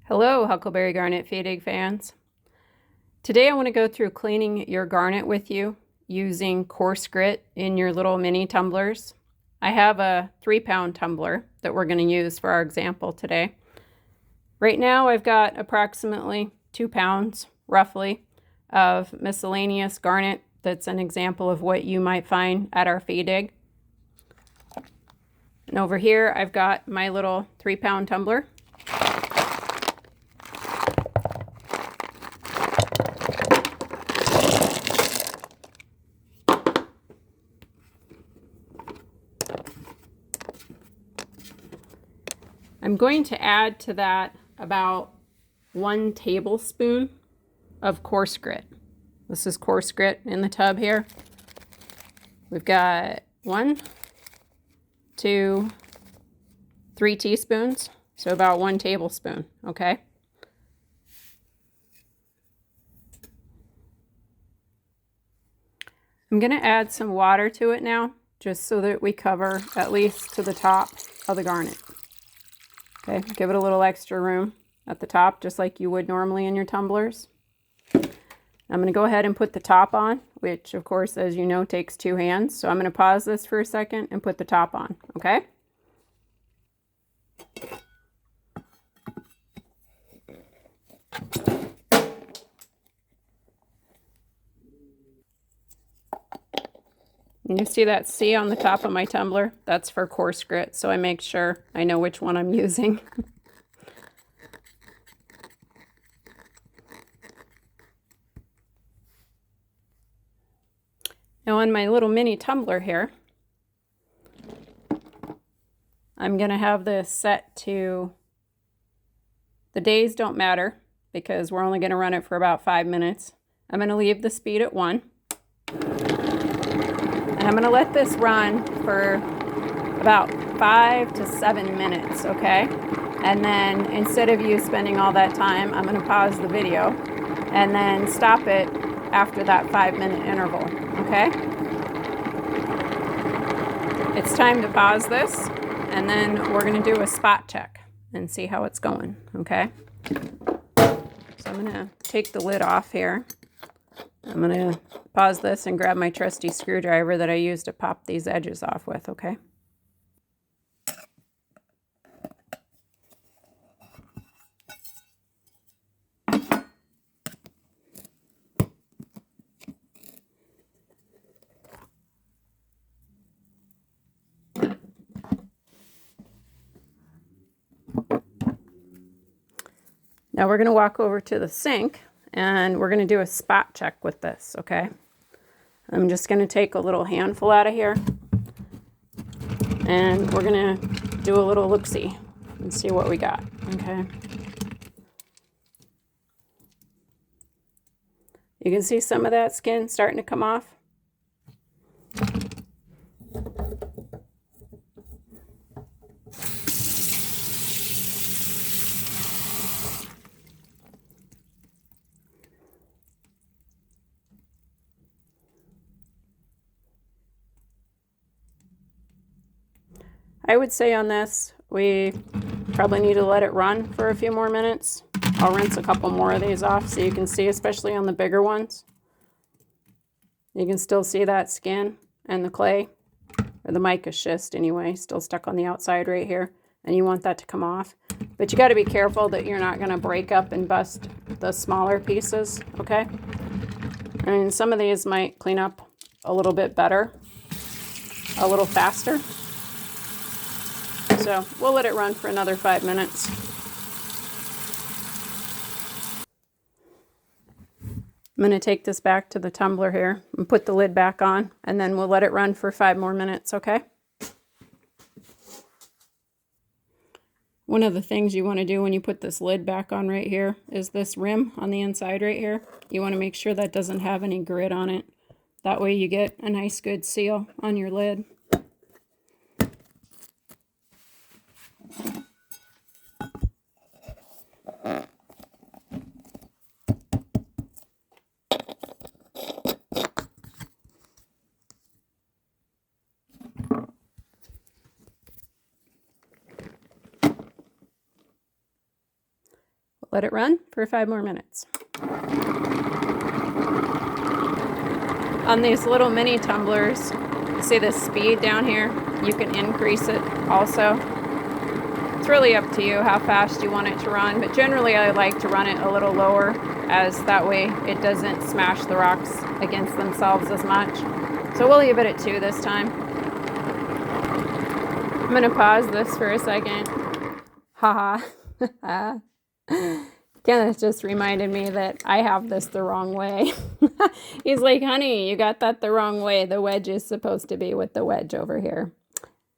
Hello, Huckleberry Garnet feed egg fans. Today I want to go through cleaning your garnet with you using coarse grit in your little mini tumblers. I have a 3-pound tumbler that we're going to use for our example today. Right now I've got approximately 2 pounds, roughly, of miscellaneous garnet that's an example of what you might find at our feed egg. And over here I've got my little 3-pound tumbler. I'm going to add to that about 1 tablespoon of coarse grit. This is coarse grit in the tub here. We've got 1, 2, 3 teaspoons, so about 1 tablespoon, okay? I'm going to add some water to it now, just so that we cover at least to the top of the garnet. Okay, give it a little extra room at the top, just like you would normally in your tumblers. I'm going to go ahead and put the top on, which of course, as you know, takes 2 hands. So I'm going to pause this for a second and put the top on, okay? And you see that C on the top of my tumbler? That's for coarse grit, so I make sure I know which one I'm using. Now on my little mini tumbler here, I'm going to have this set to, the days don't matter because we're only going to run it for about 5 minutes. I'm going to leave the speed at 1. And I'm going to let this run for about 5 to 7 minutes, okay? And then instead of you spending all that time, I'm going to pause the video and then stop it after that 5-minute interval, okay? It's time to pause this, and then we're going to do a spot check and see how it's going, okay? So I'm going to take the lid off here. I'm going to pause this and grab my trusty screwdriver that I use to pop these edges off with, okay? Now we're going to walk over to the sink and we're going to do a spot check with this, okay? I'm just going to take a little handful out of here and we're going to do a little look-see and see what we got, okay? You can see some of that skin starting to come off. I would say on this, we probably need to let it run for a few more minutes. I'll rinse a couple more of these off so you can see, especially on the bigger ones. You can still see that skin and the clay, or the mica schist anyway, still stuck on the outside right here. And you want that to come off. But you got to be careful that you're not going to break up and bust the smaller pieces, okay? And some of these might clean up a little bit better, a little faster. So we'll let it run for another 5 minutes. I'm going to take this back to the tumbler here and put the lid back on, and then we'll let it run for 5 more minutes, okay? One of the things you want to do when you put this lid back on right here is this rim on the inside right here. You want to make sure that doesn't have any grit on it. That way you get a nice good seal on your lid. Let it run for 5 more minutes. On these little mini tumblers, see the speed down here? You can increase it also. It's really up to you how fast you want it to run, but generally I like to run it a little lower, as that way it doesn't smash the rocks against themselves as much. So we'll leave it at 2 this time. I'm gonna pause this for a second. Haha. Kenneth just reminded me that I have this the wrong way. He's like, honey, you got that the wrong way. The wedge is supposed to be with the wedge over here.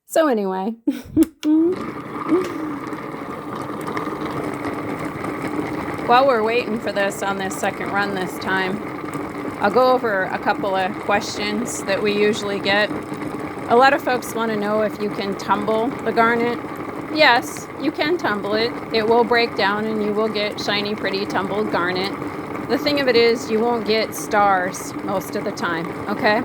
So anyway. While we're waiting for this on this second run this time, I'll go over a couple of questions that we usually get. A lot of folks want to know if you can tumble the garnet. Yes, you can tumble it. It will break down and you will get shiny, pretty tumbled garnet. The thing of it is you won't get stars most of the time, okay?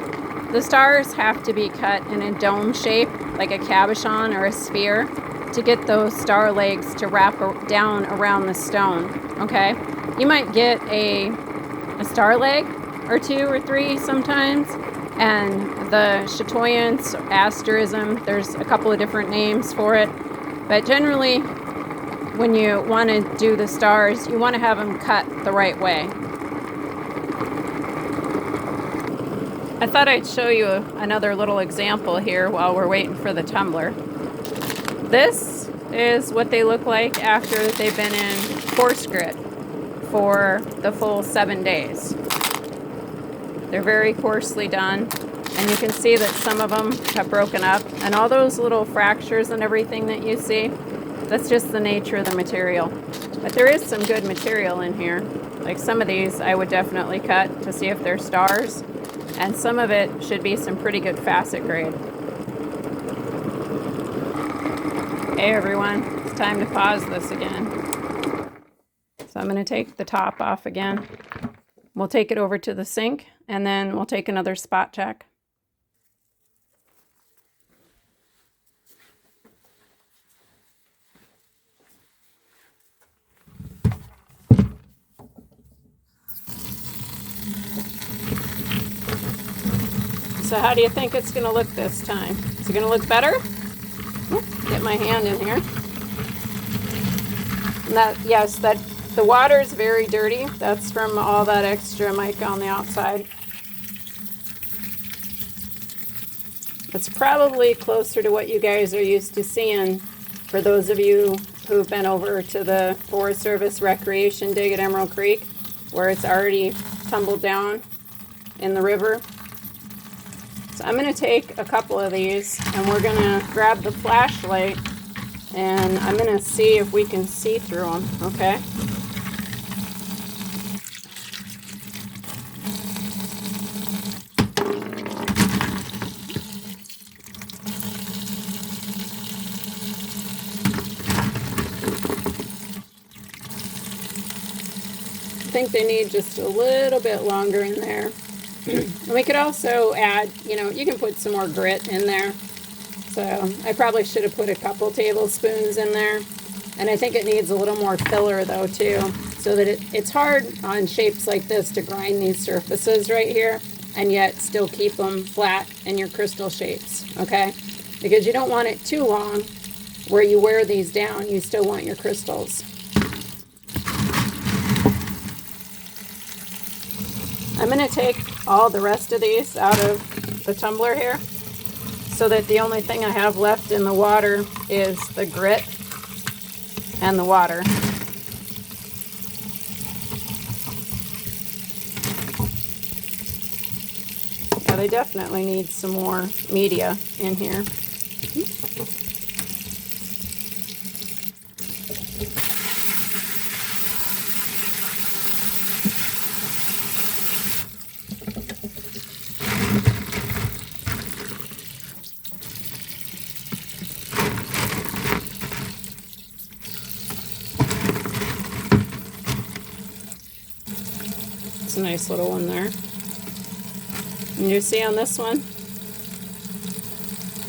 The stars have to be cut in a dome shape, like a cabochon or a sphere, to get those star legs to wrap down around the stone, okay? You might get a star leg or 2 or 3 sometimes, and the chatoyance, asterism, there's a couple of different names for it. But generally, when you want to do the stars, you want to have them cut the right way. I thought I'd show you another little example here while we're waiting for the tumbler. This is what they look like after they've been in coarse grit for the full 7 days. They're very coarsely done. And you can see that some of them have broken up. And all those little fractures and everything that you see, that's just the nature of the material. But there is some good material in here. Like some of these I would definitely cut to see if they're stars. And some of it should be some pretty good facet grade. Hey everyone, it's time to pause this again. So I'm going to take the top off again. We'll take it over to the sink and then we'll take another spot check. So how do you think it's going to look this time? Is it going to look better? Get my hand in here. And yes, the water is very dirty. That's from all that extra mica on the outside. It's probably closer to what you guys are used to seeing for those of you who've been over to the Forest Service recreation dig at Emerald Creek, where it's already tumbled down in the river. So I'm going to take a couple of these and we're going to grab the flashlight and I'm going to see if we can see through them, okay? I think they need just a little bit longer in there. And we could also add, you can put some more grit in there. So I probably should have put a couple tablespoons in there. And I think it needs a little more filler though too, so that it's hard on shapes like this to grind these surfaces right here and yet still keep them flat in your crystal shapes, okay? Because you don't want it too long where you wear these down, you still want your crystals. I'm going to take all the rest of these out of the tumbler here so that the only thing I have left in the water is the grit and the water. Yeah, they definitely need some more media in here. A nice little one there. And you see on this one,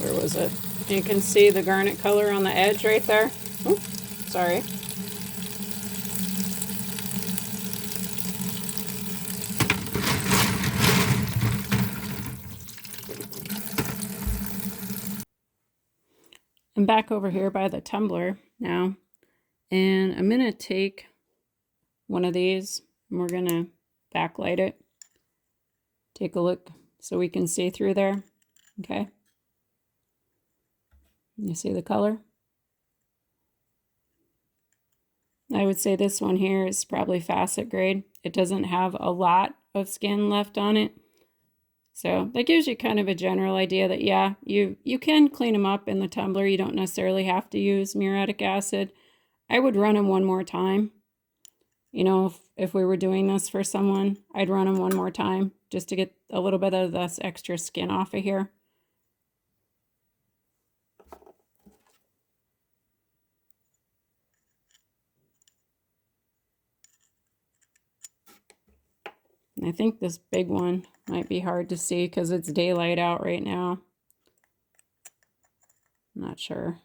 where was it? You can see the garnet color on the edge right there. Ooh, sorry. I'm back over here by the tumbler now, and I'm going to take one of these and we're going to backlight it. Take a look so we can see through there. Okay. You see the color? I would say this one here is probably facet grade. It doesn't have a lot of skin left on it. So that gives you kind of a general idea that, yeah, you can clean them up in the tumbler. You don't necessarily have to use muriatic acid. I would run them one more time. You know, if we were doing this for someone, I'd run them one more time just to get a little bit of this extra skin off of here. I think this big one might be hard to see because it's daylight out right now. I'm not sure.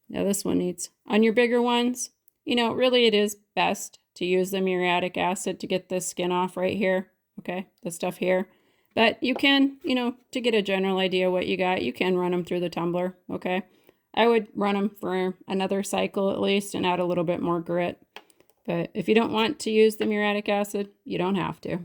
Yeah, this one needs, on your bigger ones, you know, really it is best to use the muriatic acid to get this skin off right here. Okay, the stuff here. But you can, you know, to get a general idea what you got, you can run them through the tumbler. Okay, I would run them for another cycle at least and add a little bit more grit. But if you don't want to use the muriatic acid, you don't have to.